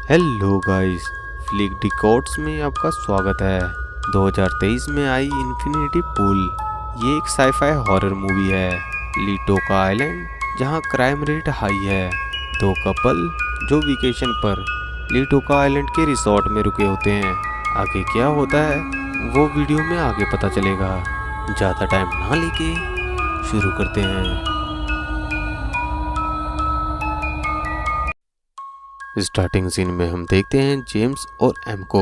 Hello guys, flick डिकॉर्ड्स में आपका स्वागत है। 2023 में आई इन्फिनिटी पूल ये एक साईफाई हॉरर मूवी है। लिटोका आइलैंड जहां क्राइम रेट हाई है। दो कपल जो वेकेशन पर लिटोका आइलैंड के रिसोर्ट में रुके होते हैं। आगे क्या होता है वो वीडियो में आगे पता चलेगा। ज़्यादा टाइम ना लेके शुरू करते हैं। स्टार्टिंग सीन में हम देखते हैं जेम्स और एम को।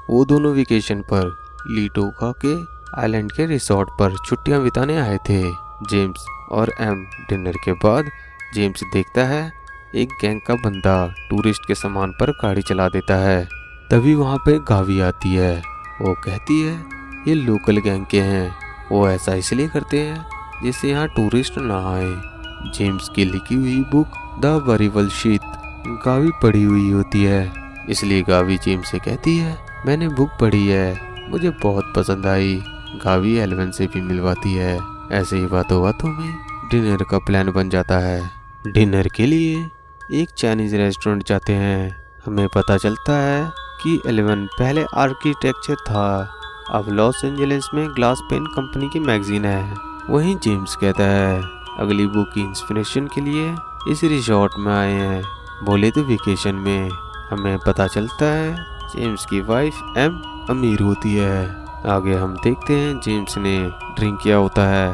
वो दोनों वेकेशन पर लिटोका के आइलैंड के रिसोर्ट पर छुट्टियां बिताने आए थे। जेम्स और एम डिनर के बाद जेम्स देखता है एक गैंग का बंदा टूरिस्ट के सामान पर गाड़ी चला देता है। तभी वहाँ पे गावी आती है। वो कहती है ये लोकल गैंग के हैं, वो ऐसा इसलिए करते हैं जिससे यहाँ टूरिस्ट ना आए। जेम्स की लिखी हुई बुक द वरीवल शीट गावी पढ़ी हुई होती है, इसलिए गावी जेम्स से कहती है मैंने बुक पढ़ी है, मुझे बहुत पसंद आई। गावी एल्वन से भी मिलवाती है। ऐसे ही बातों बातों में डिनर का प्लान बन जाता है। डिनर के लिए एक चाइनीज रेस्टोरेंट जाते हैं। हमें पता चलता है कि एलेवन पहले आर्किटेक्चर था, अब लॉस एंजलिस में ग्लास पेन कंपनी की मैगजीन है। वहीं जेम्स कहता है अगली बुक की इंस्पिरेशन के लिए इस रिजॉर्ट में आए हैं, बोले तो वेकेशन में। हमें पता चलता है जेम्स की वाइफ एम अमीर होती है। आगे हम देखते हैं जेम्स ने ड्रिंक किया होता है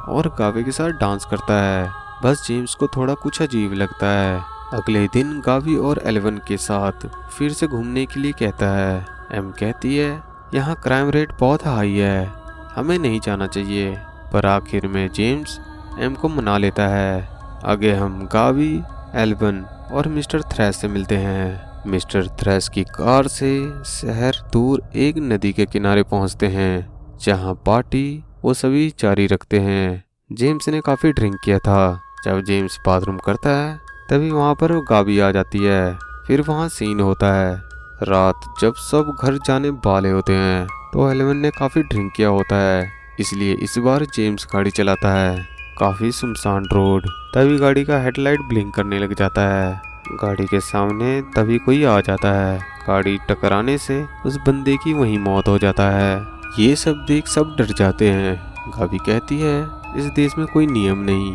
और गावी के साथ डांस करता है। बस जेम्स को थोड़ा कुछ अजीब लगता है। अगले दिन गावी और एलेवन के साथ फिर से घूमने के लिए कहता है। एम कहती है यहाँ क्राइम रेट बहुत हाई है, हमें नहीं जाना चाहिए। पर आखिर में जेम्स एम को मना लेता है। आगे हम गावी, एलेवन और मिस्टर थ्रैश से मिलते हैं। मिस्टर थ्रैश की कार से शहर दूर एक नदी के किनारे पहुंचते हैं, जहां पार्टी वो सभी जारी रखते हैं। जेम्स ने काफ़ी ड्रिंक किया था। जब जेम्स बाथरूम करता है तभी वहां पर गावी आ जाती है। फिर वहां सीन होता है रात, जब सब घर जाने वाले होते हैं तो एलेवन ने काफ़ी ड्रिंक किया होता है, इसलिए इस बार जेम्स गाड़ी चलाता है। काफ़ी सुनसान रोड, तभी गाड़ी का हेडलाइट ब्लिंक करने लग जाता है। गाड़ी के सामने तभी कोई आ जाता है। गाड़ी टकराने से उस बंदे की वहीं मौत हो जाता है। ये सब देख सब डर जाते हैं। गावी कहती है इस देश में कोई नियम नहीं,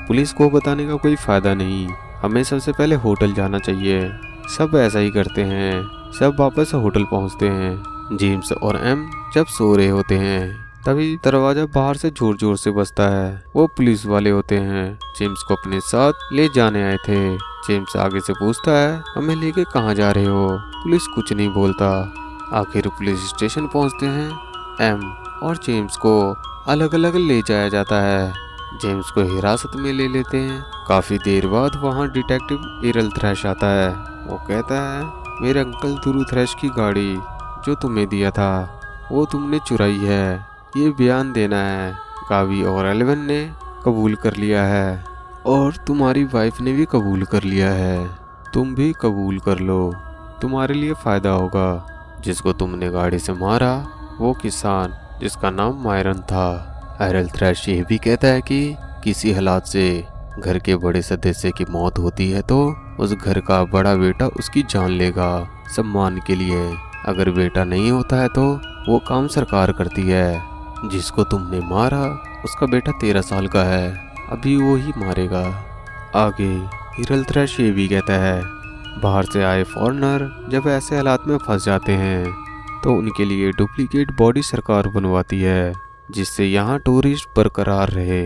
पुलिस को बताने का कोई फायदा नहीं, हमें सबसे पहले होटल जाना चाहिए। सब ऐसा ही करते हैं। सब वापस होटल पहुंचते हैं। जेम्स और एम जब सो रहे होते हैं तभी दरवाजा बाहर से जोर जोर से बजता है। वो पुलिस वाले होते हैं, जेम्स को अपने साथ ले जाने आए थे। जेम्स आगे से पूछता है हमें लेके कहाँ जा रहे हो? पुलिस कुछ नहीं बोलता। आखिर पुलिस स्टेशन पहुँचते हैं। एम और जेम्स को अलग अलग ले जाया जाता है। जेम्स को हिरासत में ले लेते हैं। काफ़ी देर बाद वहाँ डिटेक्टिव एरल थ्रैश आता है। वो कहता है मेरे अंकल दुरू थ्रैश की गाड़ी जो तुम्हें दिया था वो तुमने चुराई है, ये बयान देना है। गावी और एलेवन ने कबूल कर लिया है और तुम्हारी वाइफ ने भी कबूल कर लिया है। तुम भी कबूल कर लो, तुम्हारे लिए फ़ायदा होगा। जिसको तुमने गाड़ी से मारा वो किसान जिसका नाम मायरन था। एरल थ्रैश ये भी कहता है कि किसी हालात से घर के बड़े सदस्य की मौत होती है तो उस घर का बड़ा बेटा उसकी जान लेगा सम्मान के लिए। अगर बेटा नहीं होता है तो वो काम सरकार करती है। जिसको तुमने मारा उसका बेटा 13 साल का है, अभी वो ही मारेगा। आगे एरल थ्रैश ये भी कहता है बाहर से आए फॉरेनर जब ऐसे हालात में फंस जाते हैं तो उनके लिए डुप्लीकेट बॉडी सरकार बनवाती है, जिससे यहाँ टूरिस्ट बरकरार रहे।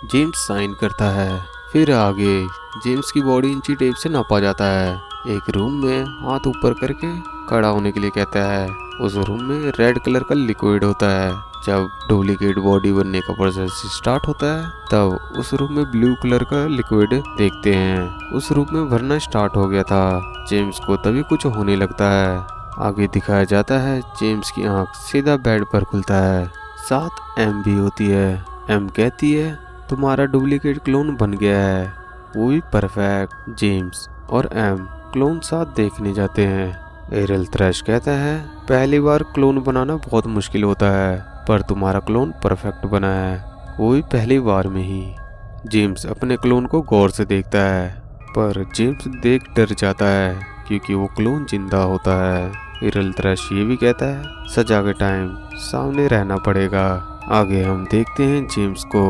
जेम्स साइन करता है। फिर आगे जेम्स की बॉडी इंची टेप से नापा जाता है। एक रूम में हाथ ऊपर करके खड़ा होने के लिए कहता है। उस रूम में रेड कलर का लिक्विड होता है। जब डुप्लीकेट बॉडी बनने का प्रोसेस स्टार्ट होता है तब उस रूम में ब्लू कलर का लिक्विड देखते हैं। उस रूम में भरना स्टार्ट हो गया था। जेम्स को तभी कुछ होने लगता है। आगे दिखाया जाता है जेम्स की आंख सीधा बेड पर खुलता है। साथ एम भी होती है। एम कहती है तुम्हारा डुप्लीकेट क्लोन बन गया है, वो भी परफेक्ट। जेम्स और एम क्लोन साथ देखने जाते हैं। एरल थ्रैश कहता है पहली बार क्लोन बनाना बहुत मुश्किल होता है, पर तुम्हारा क्लोन परफेक्ट बना है, वो भी पहली बार में ही। जेम्स अपने क्लोन को गौर से देखता है पर जेम्स देख डर जाता है। क्योंकि वो क्लोन जिंदा होता है। इरल थ्रैश ये भी कहता है सजा के टाइम सामने रहना पड़ेगा। आगे हम देखते हैं जेम्स को,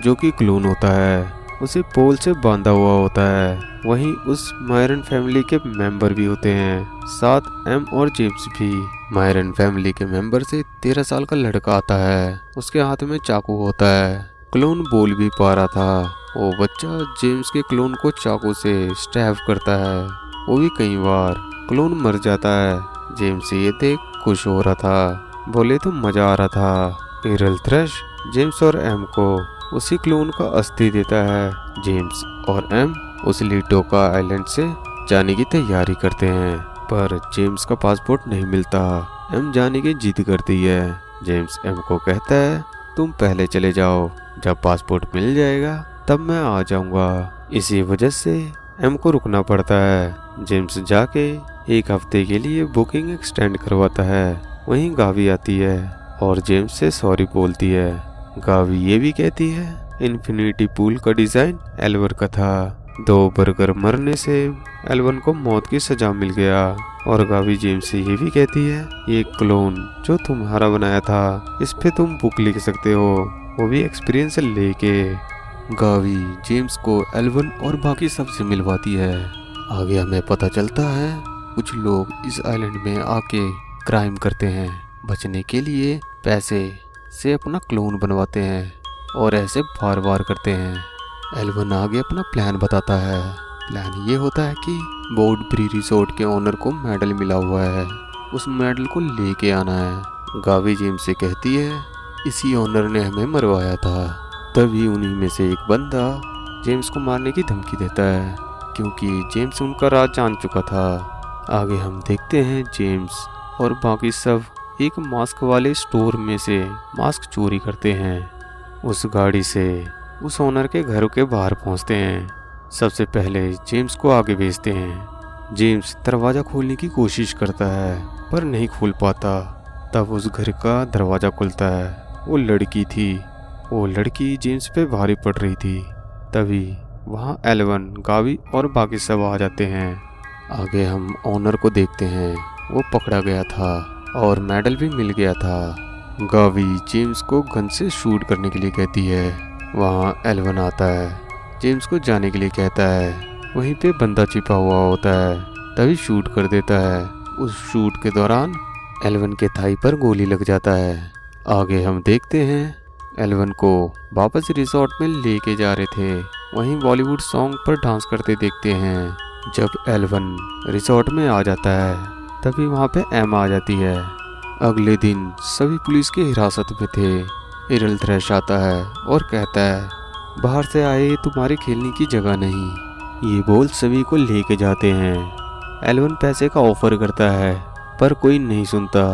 जो कि क्लोन होता है। उसे पोल से बांधा हुआ होता है। वहीं उस मायरन फैमिली के मेंबर भी होते हैं, साथ एम और जेम्स भी। मायरन फैमिली के मेंबर से 13 साल का लड़का आता है। उसके हाथ में चाकू होता है। क्लोन बोल भी पा रहा था। वो बच्चा जेम्स के क्लोन को चाकू से स्टैब करता है, वो भी कई बार। क्लोन मर जाता है। जेम्स ये देख खुश हो रहा था, बोले तो मजा आ रहा था। इरल थ्रैश जेम्स और एम को उसी क्लोन का अस्थि देता है। जेम्स और एम उस लीटोका आइलैंड से जाने की तैयारी करते हैं, पर जेम्स का पासपोर्ट नहीं मिलता। एम जाने की जिद करती है। जेम्स एम को कहता है तुम पहले चले जाओ, जब पासपोर्ट मिल जाएगा तब मैं आ जाऊंगा। इसी वजह से एम को रुकना पड़ता है। जेम्स जाके एक हफ्ते के लिए बुकिंग एक्सटेंड करवाता है। वहीं गावी आती है और जेम्स से सॉरी बोलती है। गावी ये भी कहती है इन्फिनिटी पूल का डिजाइन एल्वन का था। 2 बर्गर मरने से एल्वन को मौत की सजा मिल गया। और गावी जेम्स से ये भी कहती है ये क्लोन जो तुम्हारा बनाया था, इस पे तुम बुक लिख सकते हो, वो भी एक्सपीरियंस लेके। गावी जेम्स को एल्वन और बाकी सबसे मिलवाती है। आगे हमें पता चलता है कुछ लोग इस आइलैंड में आके क्राइम करते हैं, बचने के लिए पैसे से अपना क्लोन बनवाते हैं और ऐसे बार बार करते हैं। एल्वन आगे अपना प्लान बताता है। प्लान ये होता है कि बोर्ड ब्री रिसोर्ट के ओनर को मेडल मिला हुआ है, उस मेडल को लेके आना है। गावी जेम्स से कहती है इसी ओनर ने हमें मरवाया था। तभी उन्हीं में से एक बंदा जेम्स को मारने की धमकी देता है, क्योंकि जेम्स उनका राज जान चुका था। आगे हम देखते हैं जेम्स और बाकी सब एक मास्क वाले स्टोर में से मास्क चोरी करते हैं। उस गाड़ी से उस ओनर के घर के बाहर पहुंचते हैं। सबसे पहले जेम्स को आगे भेजते हैं। जेम्स दरवाज़ा खोलने की कोशिश करता है पर नहीं खोल पाता। तब उस घर का दरवाज़ा खुलता है। वो लड़की थी। वो लड़की जेम्स पे भारी पड़ रही थी। तभी वहाँ एल्वन, गावी और बाकी सब आ जाते हैं। आगे हम ओनर को देखते हैं। वो पकड़ा गया था और मेडल भी मिल गया था। गावी जेम्स को गन से शूट करने के लिए कहती है। वहाँ एल्वन आता है, जेम्स को जाने के लिए कहता है। वहीं पे बंदा छिपा हुआ होता है, तभी शूट कर देता है। उस शूट के दौरान एल्वन के थाई पर गोली लग जाता है। आगे हम देखते हैं एल्वन को वापस रिसोर्ट में लेके जा रहे थे। वहीं बॉलीवुड सॉन्ग पर डांस करते देखते हैं। जब एल्वन रिसोर्ट में आ जाता है तभी वहाँ पे एम आ जाती है। अगले दिन सभी पुलिस की हिरासत में थे। इरल थ्रैश आता है और कहता है बाहर से आए तुम्हारे खेलने की जगह नहीं। ये बोल सभी को लेके जाते हैं। एल्वन पैसे का ऑफर करता है पर कोई नहीं सुनता।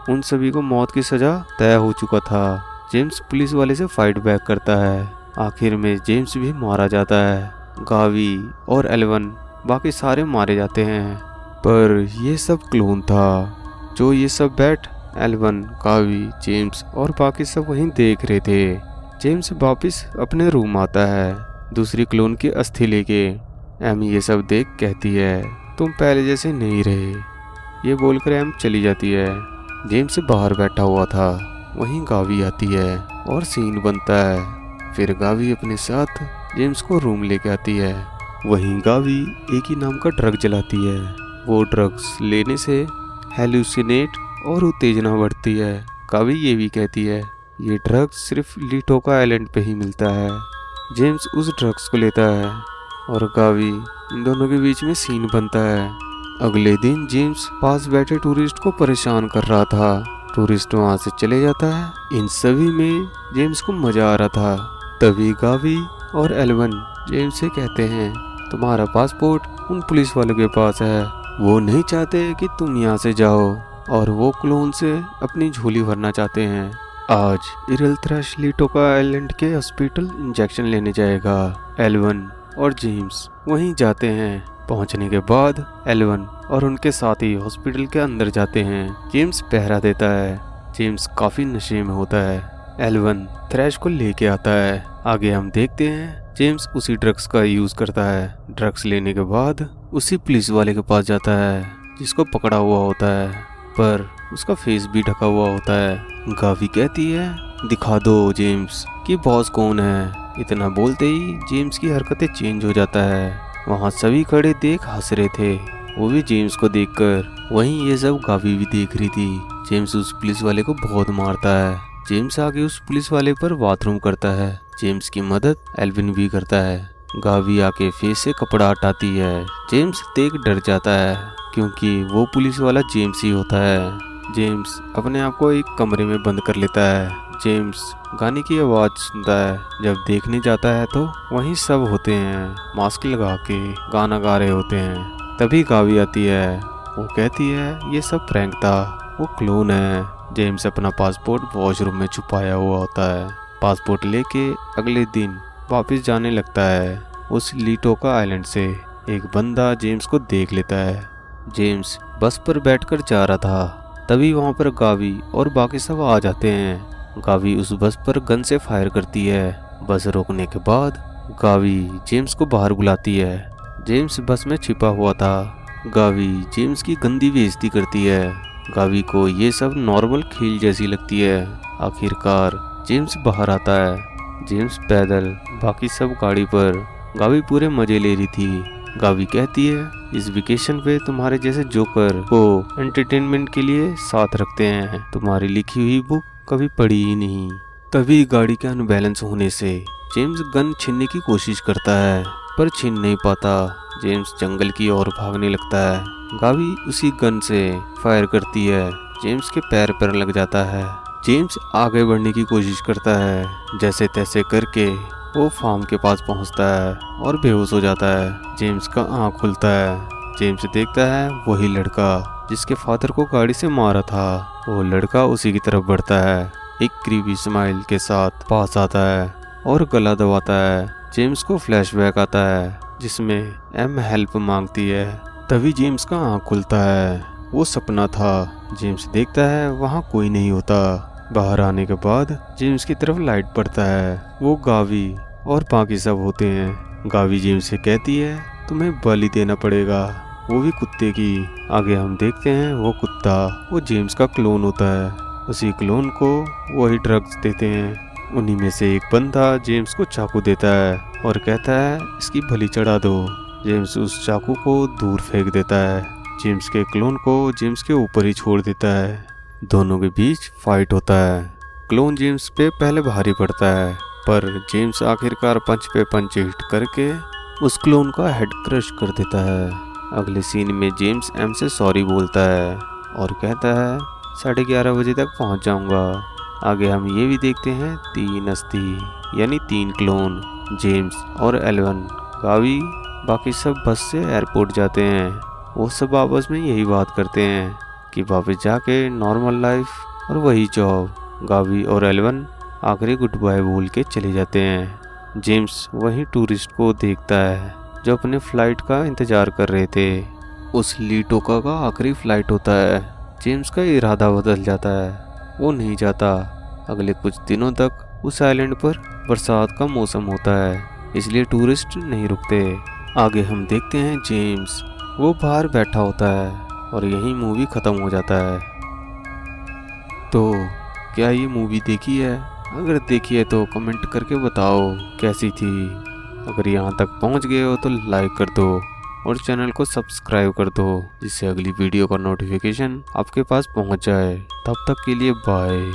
उन सभी को मौत की सजा तय हो चुका था। जेम्स पुलिस वाले से फाइट बैक करता है। आखिर में जेम्स भी मारा जाता है। गावी और एल्वन बाकी सारे मारे जाते हैं। पर ये सब क्लोन था। जो ये सब बैठ एल्वन, गावी, जेम्स और बाकी सब वहीं देख रहे थे। जेम्स वापस अपने रूम आता है दूसरी क्लोन की अस्थि लेके। एम ये सब देख कहती है तुम पहले जैसे नहीं रहे। ये बोलकर एम चली जाती है। जेम्स बाहर बैठा हुआ था। वहीं गावी आती है और सीन बनता है। फिर गावी अपने साथ जेम्स को रूम लेके आती है। वहीं गावी एक ही नाम का ड्रग जलाती है। वो ड्रग्स लेने से हेलुसिनेट और उत्तेजना बढ़ती है। गावी ये भी कहती है ये ड्रग्स सिर्फ लीटोका आइलैंड पे ही मिलता है। जेम्स उस ड्रग्स को लेता है और गावी, इन दोनों के बीच में सीन बनता है। अगले दिन जेम्स पास बैठे टूरिस्ट को परेशान कर रहा था। टूरिस्ट वहाँ से चले जाता है। इन सभी में जेम्स को मजा आ रहा था। तभी गावी और एल्वन जेम्स से कहते हैं तुम्हारा पासपोर्ट उन पुलिस वालों के पास है, वो नहीं चाहते कि तुम यहाँ से जाओ और वो क्लोन से अपनी झोली भरना चाहते हैं। आज इरल थ्रैश लीटोका आइलैंड के हॉस्पिटल इंजेक्शन लेने जाएगा। एल्वन और जेम्स वहीं जाते हैं। पहुंचने के बाद एल्वन और उनके साथी हॉस्पिटल के अंदर जाते हैं। जेम्स पहरा देता है। जेम्स काफी नशे में होता है। एल्वन थ्रैश को लेके आता है। आगे हम देखते हैं जेम्स उसी ड्रग्स का यूज करता है। ड्रग्स लेने के बाद उसी पुलिस वाले के पास जाता है जिसको पकड़ा हुआ होता है, पर उसका फेस भी ढका हुआ होता है। गावी कहती है दिखा दो जेम्स कि बॉस कौन है। इतना बोलते ही जेम्स की हरकतें चेंज हो जाता है। वहाँ सभी खड़े देख हंस रहे थे, वो भी जेम्स को देखकर। वहीं ये सब गावी भी देख रही थी। जेम्स उस पुलिस वाले को बहुत मारता है। जेम्स आगे उस पुलिस वाले पर बाथरूम करता है। जेम्स की मदद एल्विन भी करता है। गावी आके फेस से कपड़ा हटाती है। जेम्स देख डर जाता है क्योंकि वो पुलिस वाला जेम्स ही होता है। जेम्स अपने आप को एक कमरे में बंद कर लेता है। जेम्स गाने की आवाज़ सुनता है। जब देखने जाता है तो वहीं सब होते हैं, मास्क लगा के गाना गा रहे होते हैं। तभी गावी आती है। वो कहती है ये सब प्रैंक था, वो क्लोन है। जेम्स अपना पासपोर्ट वॉशरूम में छुपाया हुआ होता है। पासपोर्ट लेके अगले दिन वापस जाने लगता है। उस लीटोका आइलैंड से एक बंदा जेम्स को देख लेता है। जेम्स बस पर बैठकर जा रहा था, तभी वहाँ पर गावी और बाकी सब आ जाते हैं। गावी उस बस पर गन से फायर करती है। बस रोकने के बाद गावी जेम्स को बाहर बुलाती है। जेम्स बस में छिपा हुआ था। गावी जेम्स की गंदी बेइज्जती करती है। गावी को ये सब नॉर्मल खेल जैसी लगती है। आखिरकार जेम्स बाहर आता है। जेम्स पैदल, बाकी सब गाड़ी पर। गावी पूरे मजे ले रही थी। गावी कहती है इस वेकेशन पे तुम्हारे जैसे जोकर को एंटरटेनमेंट के लिए साथ रखते हैं, तुम्हारी लिखी हुई बुक कभी पढ़ी ही नहीं। तभी गाड़ी के अनबैलेंस होने से जेम्स गन छीनने की कोशिश करता है पर छीन नहीं पाता। जेम्स जंगल की ओर भागने लगता है। गावी उसी गन से फायर करती है। जेम्स के पैर पर लग जाता है। जेम्स आगे बढ़ने की कोशिश करता है। जैसे तैसे करके वो फार्म के पास पहुंचता है और बेहोश हो जाता है। जेम्स का आँख खुलता है। जेम्स देखता है वही लड़का जिसके फादर को गाड़ी से मारा था। वो लड़का उसी की तरफ बढ़ता है, एक क्रीपी स्माइल के साथ पास आता है और गला दबाता है। जेम्स को फ्लैशबैक आता है जिसमें एम हेल्प मांगती है। तभी जेम्स का आँख खुलता है। वो सपना था। जेम्स देखता है वहाँ कोई नहीं होता। बाहर आने के बाद जेम्स की तरफ लाइट पड़ता है। वो गावी और बाकी सब होते हैं। गावी जेम्स से कहती है तुम्हें बलि देना पड़ेगा, वो भी कुत्ते की। आगे हम देखते हैं वो कुत्ता वो जेम्स का क्लोन होता है। उसी क्लोन को वही ड्रग्स देते हैं। उन्हीं में से एक बंदा जेम्स को चाकू देता है और कहता है इसकी बलि चढ़ा दो। जेम्स उस चाकू को दूर फेंक देता है। जेम्स के क्लोन को जेम्स के ऊपर ही छोड़ देता है। दोनों के बीच फाइट होता है। क्लोन जेम्स पे पहले भारी पड़ता है पर जेम्स आखिरकार पंच पे पंच हिट करके उस क्लोन का हेड क्रश कर देता है। अगले सीन में जेम्स एम से सॉरी बोलता है और कहता है 11:30 बजे तक पहुंच जाऊंगा। आगे हम ये भी देखते हैं 3 अस्थि यानी 3 क्लोन, जेम्स और एल्विन। गावी बाकी सब बस से एयरपोर्ट जाते हैं। वो सब आपस में यही बात करते हैं कि वापस जाके नॉर्मल लाइफ और वही जॉब। गावी और एल्विन आखिरी गुड बाय बोल के चले जाते हैं। जेम्स वहीं टूरिस्ट को देखता है जो अपने फ्लाइट का इंतजार कर रहे थे। उस लीटोका का आखिरी फ्लाइट होता है। जेम्स का इरादा बदल जाता है, वो नहीं जाता। अगले कुछ दिनों तक उस आइलैंड पर बरसात का मौसम होता है, इसलिए टूरिस्ट नहीं रुकते। आगे हम देखते हैं जेम्स वो बाहर बैठा होता है और यही मूवी ख़त्म हो जाता है। तो क्या ये मूवी देखी है? अगर देखी है तो कमेंट करके बताओ कैसी थी। अगर यहाँ तक पहुँच गए हो तो लाइक कर दो और चैनल को सब्सक्राइब कर दो जिससे अगली वीडियो का नोटिफिकेशन आपके पास पहुँच जाए। तब तक के लिए बाय।